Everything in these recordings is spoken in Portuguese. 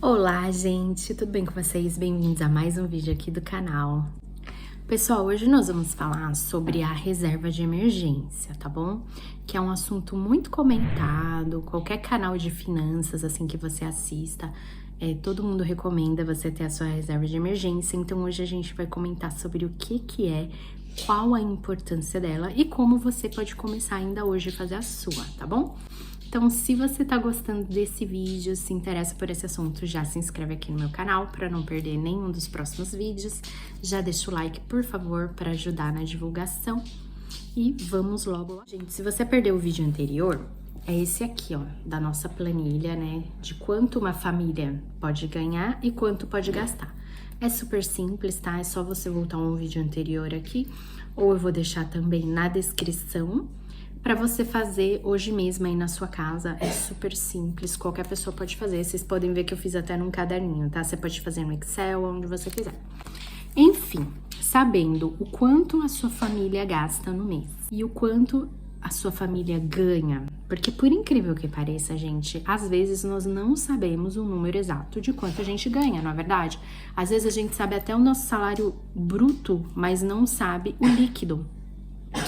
Olá, gente, tudo bem com vocês? Bem-vindos a mais um vídeo aqui do canal. Pessoal, hoje nós vamos falar sobre a reserva de emergência, tá bom? Que é um assunto muito comentado, qualquer canal de finanças assim que você assista, todo mundo recomenda você ter a sua reserva de emergência. Então hoje a gente vai comentar sobre o que é, qual a importância dela e como você pode começar ainda hoje a fazer a sua, tá bom? Então, se você tá gostando desse vídeo, se interessa por esse assunto, já se inscreve aqui no meu canal para não perder nenhum dos próximos vídeos. Já deixa o like, por favor, para ajudar na divulgação. E vamos logo lá. Gente, se você perdeu o vídeo anterior, é esse aqui, ó, da nossa planilha, né? De quanto uma família pode ganhar e quanto pode gastar. É super simples, tá? É só você voltar um vídeo anterior aqui, ou eu vou deixar também na descrição, para você fazer hoje mesmo aí na sua casa. É super simples, qualquer pessoa pode fazer. Vocês podem ver que eu fiz até num caderninho, tá? Você pode fazer no Excel, onde você quiser. Enfim, sabendo o quanto a sua família gasta no mês e o quanto a sua família ganha, porque por incrível que pareça, gente, às vezes nós não sabemos o número exato de quanto a gente ganha, não é verdade? Às vezes a gente sabe até o nosso salário bruto, mas não sabe o líquido,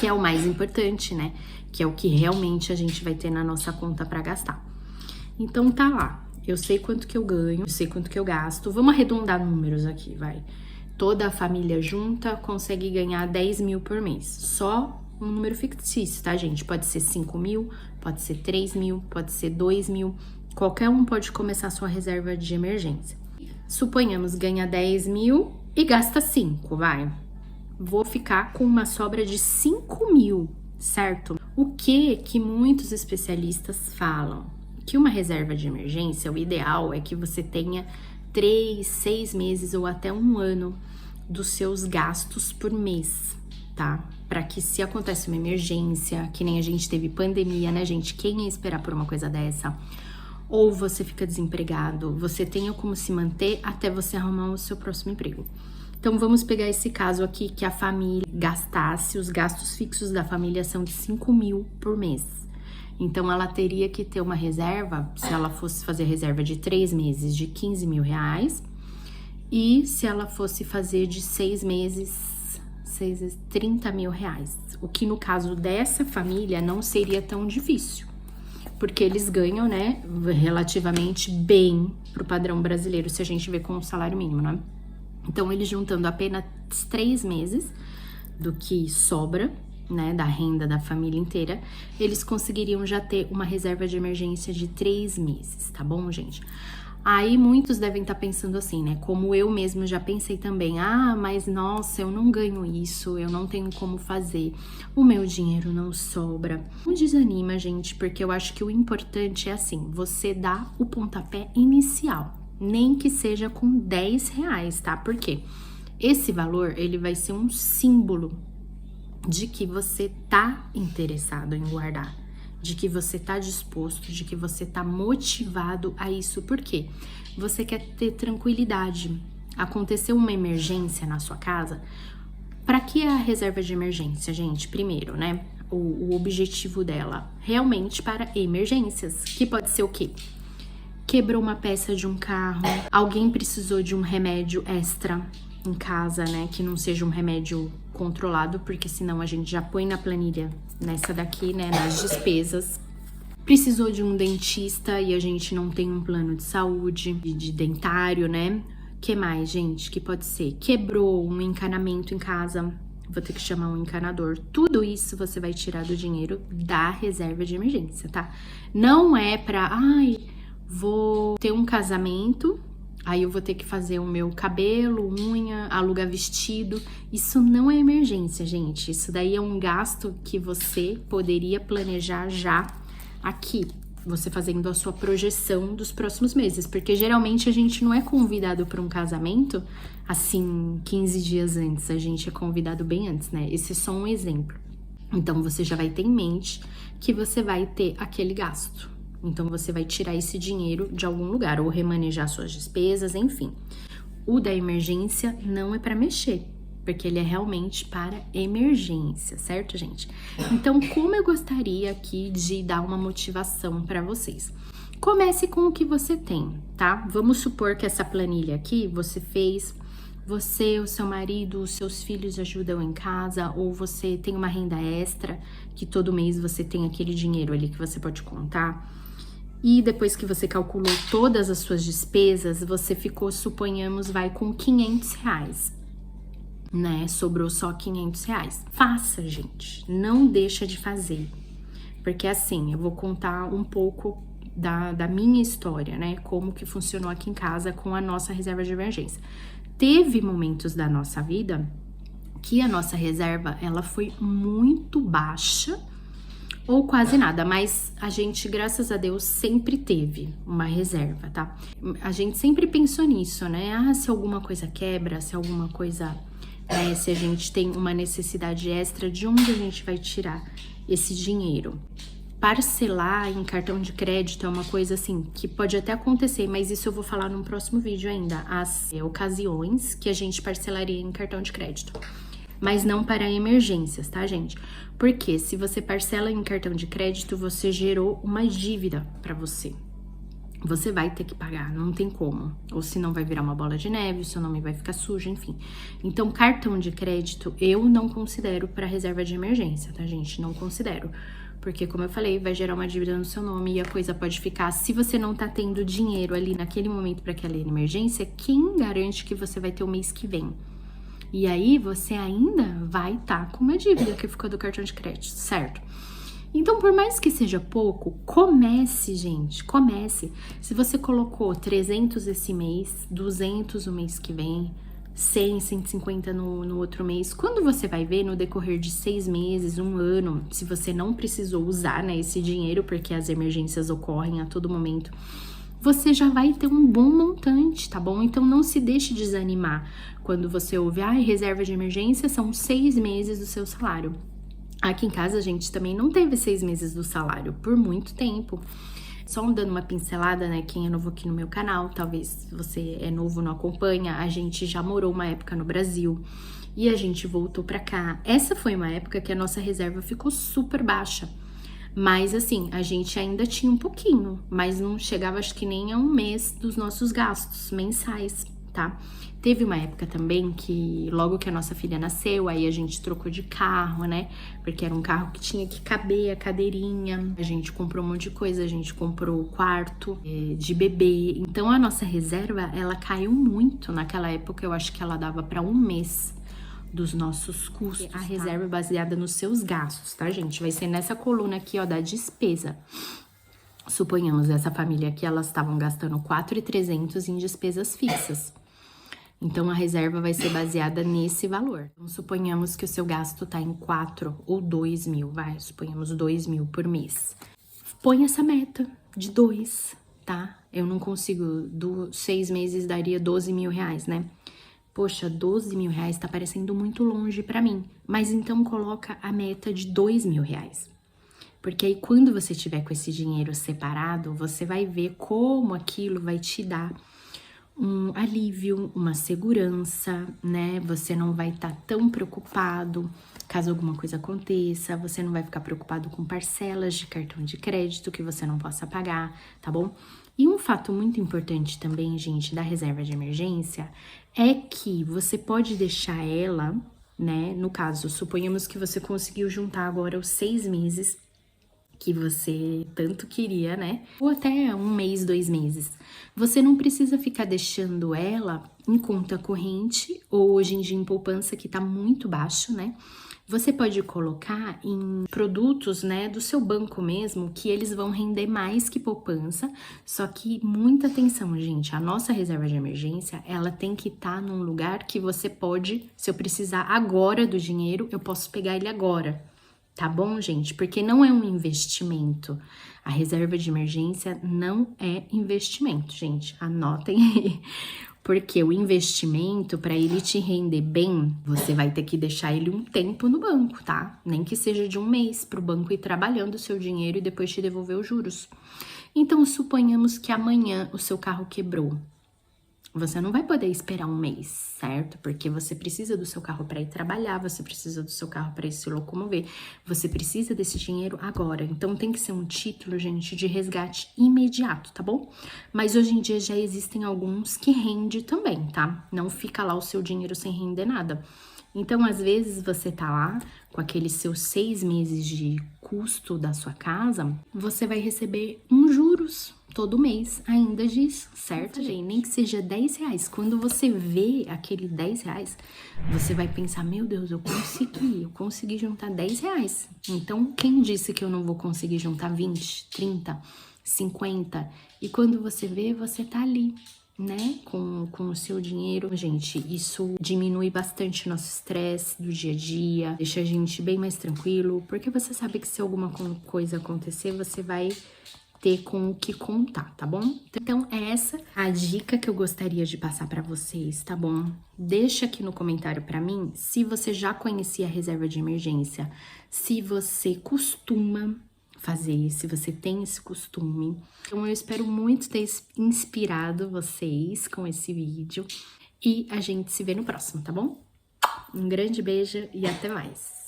que é o mais importante, né? Que é o que realmente a gente vai ter na nossa conta para gastar. Então tá lá, eu sei quanto que eu ganho, eu sei quanto que eu gasto. Vamos arredondar números aqui, vai. Toda a família junta consegue ganhar 10 mil por mês. Só um número fictício, tá, gente? Pode ser 5 mil, pode ser 3 mil, pode ser 2 mil. Qualquer um pode começar a sua reserva de emergência. Suponhamos, ganha 10 mil e gasta 5, vai. Vou ficar com uma sobra de 5 mil, certo? O que muitos especialistas falam? Que uma reserva de emergência, o ideal é que você tenha 3, 6 meses ou até um ano dos seus gastos por mês, tá? Para que se acontece uma emergência, que nem a gente teve pandemia, né, gente? Quem ia esperar por uma coisa dessa? Ou você fica desempregado, você tenha como se manter até você arrumar o seu próximo emprego. Então, vamos pegar esse caso aqui, que a família gastasse, os gastos fixos da família são de 5 mil por mês. Então, ela teria que ter uma reserva, se ela fosse fazer reserva de 3 meses, de 15 mil reais. E se ela fosse fazer de 6 meses, 30 mil reais. O que no caso dessa família não seria tão difícil, porque eles ganham, né, relativamente bem pro padrão brasileiro, se a gente vê com o salário mínimo, né? Então, eles juntando apenas 3 meses do que sobra, né, da renda da família inteira, eles conseguiriam já ter uma reserva de emergência de 3 meses, tá bom, gente? Aí, muitos devem estar pensando assim, né, como eu mesmo já pensei também, mas nossa, eu não ganho isso, eu não tenho como fazer, o meu dinheiro não sobra. Não desanima, gente, porque eu acho que o importante é assim, você dá o pontapé inicial. Nem que seja com 10 reais, tá? Porque esse valor, ele vai ser um símbolo de que você tá interessado em guardar, de que você tá disposto, de que você tá motivado a isso. Por quê? Você quer ter tranquilidade. Aconteceu uma emergência na sua casa, para que a reserva de emergência, gente? Primeiro, né? O objetivo dela, realmente para emergências, que pode ser o quê? Quebrou uma peça de um carro, alguém precisou de um remédio extra em casa, né? Que não seja um remédio controlado, porque senão a gente já põe na planilha nessa daqui, né? Nas despesas. Precisou de um dentista e a gente não tem um plano de saúde, de dentário, né? Que mais, gente? Que pode ser? Quebrou um encanamento em casa, vou ter que chamar um encanador. Tudo isso você vai tirar do dinheiro da reserva de emergência, tá? Não é pra... vou ter um casamento, aí eu vou ter que fazer o meu cabelo, unha, alugar vestido. Isso não é emergência, gente. Isso daí é um gasto que você poderia planejar já aqui, você fazendo a sua projeção dos próximos meses. Porque geralmente a gente não é convidado para um casamento assim 15 dias antes, a gente é convidado bem antes, né? Esse é só um exemplo. Então você já vai ter em mente que você vai ter aquele gasto. Então, você vai tirar esse dinheiro de algum lugar, ou remanejar suas despesas, enfim. O da emergência não é para mexer, porque ele é realmente para emergência, certo, gente? Então, como eu gostaria aqui de dar uma motivação para vocês? Comece com o que você tem, tá? Vamos supor que essa planilha aqui você fez, você, o seu marido, os seus filhos ajudam em casa, ou você tem uma renda extra, que todo mês você tem aquele dinheiro ali que você pode contar. E depois que você calculou todas as suas despesas, você ficou, suponhamos, vai com 500 reais, né? Sobrou só 500 reais. Faça, gente, não deixa de fazer. Porque assim, eu vou contar um pouco da minha história, né? Como que funcionou aqui em casa com a nossa reserva de emergência. Teve momentos da nossa vida que a nossa reserva, ela foi muito baixa ou quase nada, mas a gente, graças a Deus, sempre teve uma reserva, tá? A gente sempre pensou nisso, né? Ah, se alguma coisa quebra, se alguma coisa, se a gente tem uma necessidade extra, de onde a gente vai tirar esse dinheiro? Parcelar em cartão de crédito é uma coisa assim que pode até acontecer, mas isso eu vou falar num próximo vídeo ainda, as ocasiões que a gente parcelaria em cartão de crédito. Mas não para emergências, tá, gente? Porque se você parcela em cartão de crédito, você gerou uma dívida para você. Você vai ter que pagar, não tem como. Ou senão vai virar uma bola de neve, o seu nome vai ficar sujo, enfim. Então, cartão de crédito eu não considero para reserva de emergência, tá, gente? Não considero. Porque, como eu falei, vai gerar uma dívida no seu nome e a coisa pode ficar... Se você não tá tendo dinheiro ali naquele momento para aquela emergência, quem garante que você vai ter o mês que vem? E aí, você ainda vai estar com uma dívida que ficou do cartão de crédito, certo? Então, por mais que seja pouco, comece, gente, comece. Se você colocou 300 esse mês, 200 o mês que vem, 100, 150 no outro mês, quando você vai ver no decorrer de 6 meses, 1 ano, se você não precisou usar, né, esse dinheiro, porque as emergências ocorrem a todo momento, você já vai ter um bom montante, tá bom? Então não se deixe desanimar quando você ouve, reserva de emergência são 6 meses do seu salário. Aqui em casa a gente também não teve 6 meses do salário por muito tempo. Só dando uma pincelada, né, quem é novo aqui no meu canal, talvez você é novo, não acompanha, a gente já morou uma época no Brasil e a gente voltou pra cá. Essa foi uma época que a nossa reserva ficou super baixa, mas assim, a gente ainda tinha um pouquinho, mas não chegava acho que nem a 1 mês dos nossos gastos mensais, tá? Teve uma época também que logo que a nossa filha nasceu, aí a gente trocou de carro, né? Porque era um carro que tinha que caber a cadeirinha. A gente comprou um monte de coisa, a gente comprou o quarto de bebê. Então a nossa reserva, ela caiu muito naquela época. Eu acho que ela dava para 1 mês dos nossos custos. A reserva é baseada nos seus gastos, tá, gente? Vai ser nessa coluna aqui, ó, da despesa. Suponhamos essa família aqui, elas estavam gastando 4.300 em despesas fixas. Então, a reserva vai ser baseada nesse valor. Então, suponhamos que o seu gasto tá em 4 ou 2 mil, vai, suponhamos 2 mil por mês. Põe essa meta de 2, tá? Eu não consigo, 6 meses daria 12 mil reais, né? Poxa, 12 mil reais tá parecendo muito longe pra mim. Mas então, coloca a meta de 2 mil reais. Porque aí, quando você tiver com esse dinheiro separado, você vai ver como aquilo vai te dar um alívio, uma segurança, né? Você não vai estar tão preocupado caso alguma coisa aconteça, você não vai ficar preocupado com parcelas de cartão de crédito que você não possa pagar, tá bom? E um fato muito importante também, gente, da reserva de emergência é que você pode deixar ela, né? No caso, suponhamos que você conseguiu juntar agora os 6 meses que você tanto queria, né? Ou até 1 mês, 2 meses. Você não precisa ficar deixando ela em conta corrente ou hoje em dia em poupança que tá muito baixo, né? Você pode colocar em produtos, né, do seu banco mesmo, que eles vão render mais que poupança. Só que muita atenção, gente, a nossa reserva de emergência, ela tem que estar num lugar que você pode, se eu precisar agora do dinheiro, eu posso pegar ele agora. Tá bom, gente? Porque não é um investimento. A reserva de emergência não é investimento, gente. Anotem aí. Porque o investimento, para ele te render bem, você vai ter que deixar ele um tempo no banco, tá? Nem que seja de 1 mês, para o banco ir trabalhando o seu dinheiro e depois te devolver os juros. Então, suponhamos que amanhã o seu carro quebrou. Você não vai poder esperar um mês, certo? Porque você precisa do seu carro para ir trabalhar, você precisa do seu carro para ir se locomover, você precisa desse dinheiro agora. Então tem que ser um título, gente, de resgate imediato, tá bom? Mas hoje em dia já existem alguns que rende também, tá? Não fica lá o seu dinheiro sem render nada. Então, às vezes, você tá lá com aqueles seus 6 meses de custo da sua casa, você vai receber juros todo mês ainda disso, certo, gente? Nem que seja 10 reais. Quando você vê aquele 10 reais, você vai pensar, meu Deus, eu consegui juntar 10 reais. Então, quem disse que eu não vou conseguir juntar 20, 30, 50? E quando você vê, você tá ali, né, com o seu dinheiro. Gente, isso diminui bastante o nosso estresse do dia a dia, deixa a gente bem mais tranquilo, porque você sabe que se alguma coisa acontecer, você vai ter com o que contar, tá bom? Então, é essa a dica que eu gostaria de passar pra vocês, tá bom? Deixa aqui no comentário pra mim se você já conhecia a reserva de emergência, se você costuma fazer, se você tem esse costume. Então, eu espero muito ter inspirado vocês com esse vídeo e a gente se vê no próximo, tá bom? Um grande beijo e até mais!